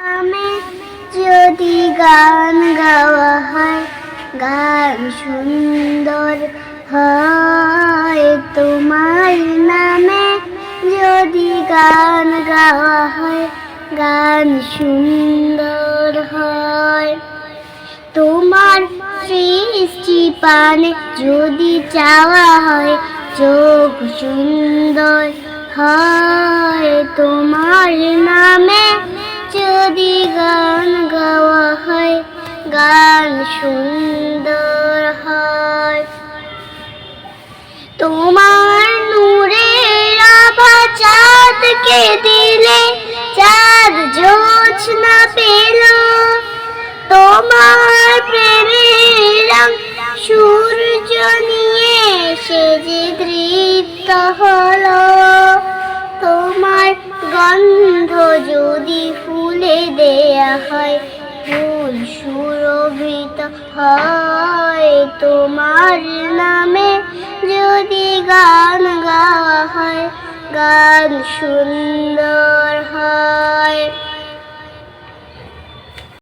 নামে যদি গান গাওয়া হয়, গান সুন্দর হয়। তোমার নামে যদি গান গাওয়া হয়, গান সুন্দর হয়। তোমার সৃষ্টি পানে যদি চাওয়া হয়, চোখ সুন্দর হয়। তোমার নামে যদি গান গাওয়া হয়, গান সুন্দর হয়। তোমার নূরের আভা চাঁদকে দিলে, চাঁদ জোছনা পেল। তোমার প্রেমের রং সূর্য নিয়ে সে যে তৃপ্ত হলো। তোমার গন্ধ যদি ফুলে দেয়া হয়, ফুল সুরভিত হয়। তোমার নামে যদি গান গাওয়া হয়, গান সুন্দর হয়।